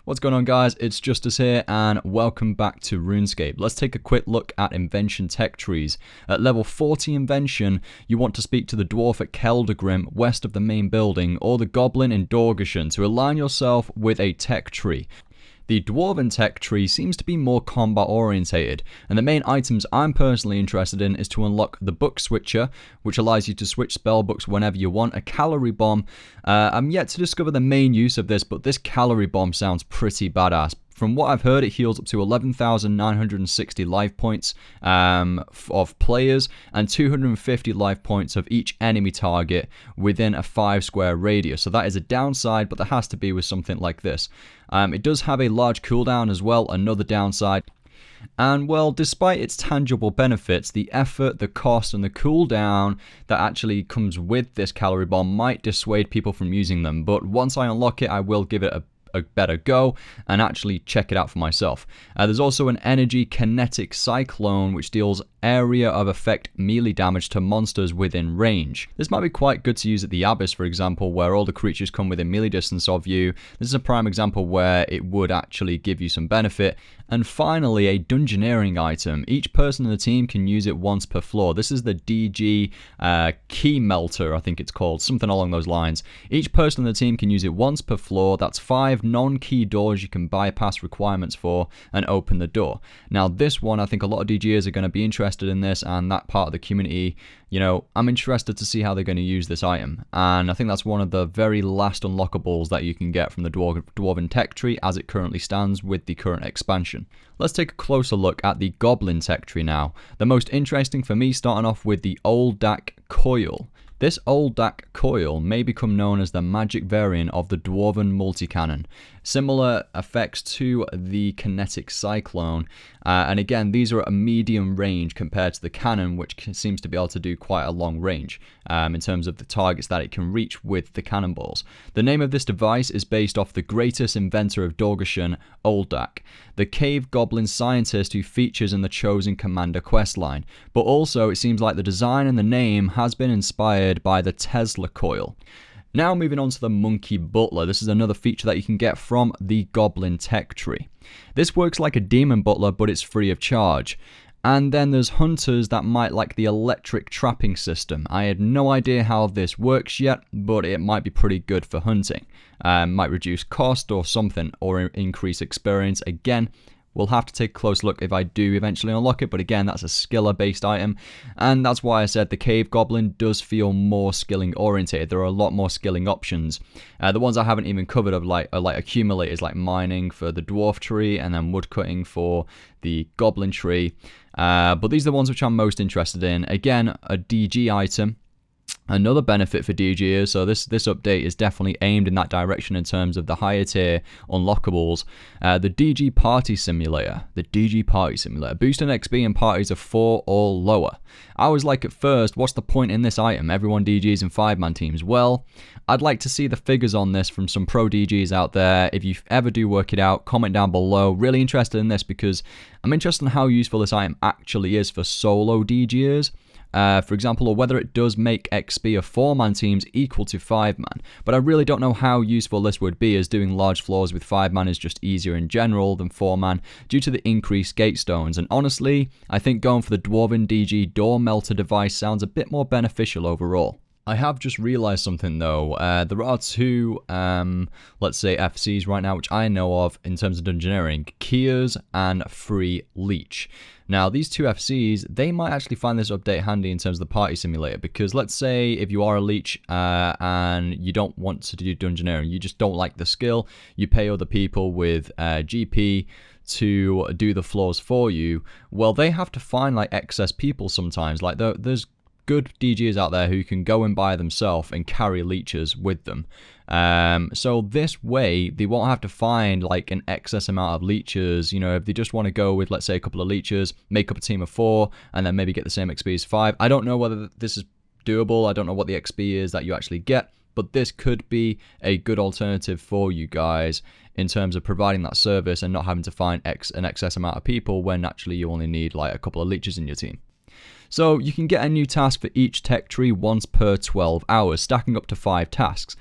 What's going on, guys? It's Justice here and welcome back to Runescape. Let's take a quick look at Invention Tech Trees. At level 40 Invention, you want to speak to the Dwarf at Keldagrim west of the main building or the Goblin in Dorgeshan to align yourself with a tech tree. The Dwarven Tech Tree seems to be more combat orientated, and the main items I'm personally interested in is to unlock the Book Switcher, which allows you to switch spell books whenever you want, a Calorie Bomb. I'm yet to discover the main use of this, but this Calorie Bomb sounds pretty badass. From what I've heard, it heals up to 11,960 life points of players and 250 life points of each enemy target within a 5 square radius. So that is a downside, but there has to be with something like this. It does have a large cooldown as well, another downside. And well, despite its tangible benefits, the effort, the cost, and the cooldown that actually comes with this Calorie Bomb might dissuade people from using them. But once I unlock it, I will give it a better go and actually check it out for myself. There's also an energy kinetic cyclone which deals area of effect melee damage to monsters within range. This might be quite good to use at the Abyss, for example, where all the creatures come within melee distance of you. This is a prime example where it would actually give you some benefit. And finally, a dungeoneering item. Each person in the team can use it once per floor. This is the DG Key Melter, I think it's called, something along those lines. Each person in the team can use it once per floor. That's 5 non-key doors you can bypass requirements for and open the door. Now this one, I think a lot of DGers are going to be interested in this, and that part of the community, you know, I'm interested to see how they're going to use this item. And I think that's one of the very last unlockables that you can get from the Dwarven Tech Tree as it currently stands with the current expansion. Let's take a closer look at the Goblin Tech Tree now. The most interesting for me, starting off with the Old Dak Coil. This Old Dak Coil may become known as the magic variant of the Dwarven Multi-Cannon. Similar effects to the Kinetic Cyclone, and again, these are at a medium range compared to the cannon, which seems to be able to do quite a long range in terms of the targets that it can reach with the cannonballs. The name of this device is based off the greatest inventor of Dorgeshan, Old Dak, the Cave Goblin scientist who features in the Chosen Commander questline, but also it seems like the design and the name has been inspired by the Tesla coil. Now moving on to the Monkey Butler. This is another feature that you can get from the Goblin Tech Tree. This works like a Demon Butler, but it's free of charge. And then there's hunters that might like the electric trapping system. I had no idea how this works yet, but it might be pretty good for hunting. Might reduce cost or something, or increase experience. Again, we'll have to take a close look if I do eventually unlock it, but again, that's a skiller-based item, and that's why I said the Cave Goblin does feel more skilling orientated. There are a lot more skilling options. The ones I haven't even covered are like accumulators, like mining for the Dwarf Tree, and then woodcutting for the Goblin Tree. But these are the ones which I'm most interested in. Again, a DG item. Another benefit for DGers, so this update is definitely aimed in that direction in terms of the higher tier unlockables. The DG Party Simulator. Boosting XP in parties of 4 or lower. I was like at first, what's the point in this item? Everyone DGs in 5-man teams. Well, I'd like to see the figures on this from some pro DGs out there. If you ever do work it out, comment down below. Really interested in this because I'm interested in how useful this item actually is for solo DGers. For example, or whether it does make XP of 4-man teams equal to 5-man. But I really don't know how useful this would be, as doing large floors with 5-man is just easier in general than 4-man due to the increased gate stones. And honestly, I think going for the Dwarven DG Door Melter device sounds a bit more beneficial overall. I have just realized something though. There are two, let's say, FCs right now which I know of in terms of dungeoneering: Kiers and Free Leech. Now, these two FCs, they might actually find this update handy in terms of the party simulator, because let's say if you are a leech and you don't want to do dungeoneering, you just don't like the skill, you pay other people with GP to do the floors for you, well, they have to find like excess people sometimes. Like there's good DGs out there who can go in by themselves and carry leeches with them. So this way, they won't have to find like an excess amount of leeches. You know, if they just want to go with, let's say, a couple of leeches, make up a team of 4, and then maybe get the same XP as 5. I don't know whether this is doable. I don't know what the XP is that you actually get, but this could be a good alternative for you guys in terms of providing that service and not having to find an excess amount of people when actually you only need like a couple of leeches in your team. So you can get a new task for each tech tree once per 12 hours, stacking up to 5 tasks.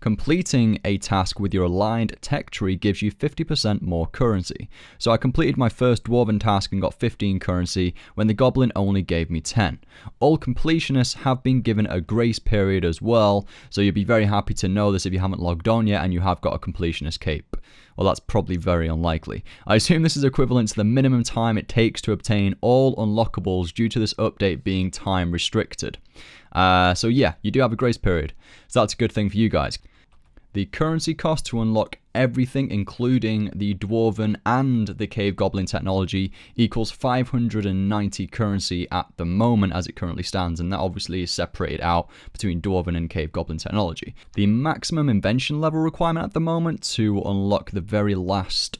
completing a task with your aligned tech tree gives you 50% more currency. So I completed my first Dwarven task and got 15 currency when the Goblin only gave me 10. All completionists have been given a grace period as well, so you'll be very happy to know this if you haven't logged on yet and you have got a completionist cape. Well, that's probably very unlikely. I assume this is equivalent to the minimum time it takes to obtain all unlockables due to this update being time restricted. So yeah, you do have a grace period, so that's a good thing for you guys. The currency cost to unlock everything, including the Dwarven and the Cave Goblin technology, equals 590 currency at the moment as it currently stands, and that obviously is separated out between Dwarven and Cave Goblin technology. The maximum invention level requirement at the moment to unlock the very last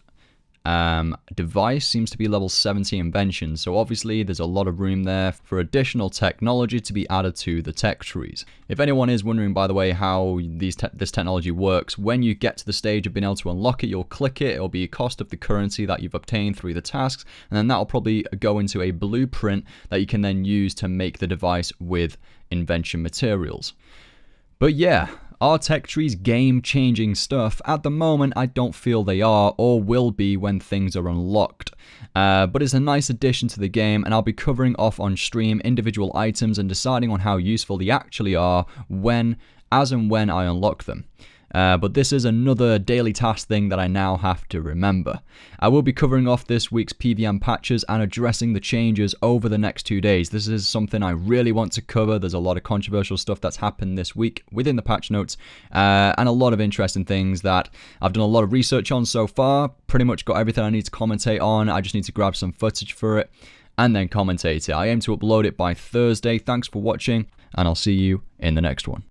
device seems to be level 70 invention, so obviously there's a lot of room there for additional technology to be added to the tech trees. If anyone is wondering, by the way, how this technology works, when you get to the stage of being able to unlock it, you'll click it, it'll be a cost of the currency that you've obtained through the tasks, and then that'll probably go into a blueprint that you can then use to make the device with invention materials. But yeah, are tech trees game-changing stuff? At the moment, I don't feel they are, or will be when things are unlocked. But it's a nice addition to the game, and I'll be covering off on stream individual items and deciding on how useful they actually are as and when I unlock them. But this is another daily task thing that I now have to remember. I will be covering off this week's PVM patches and addressing the changes over the next 2 days. This is something I really want to cover. There's a lot of controversial stuff that's happened this week within the patch notes, and a lot of interesting things that I've done a lot of research on so far. Pretty much got everything I need to commentate on. I just need to grab some footage for it and then commentate it. I aim to upload it by Thursday. Thanks for watching, and I'll see you in the next one.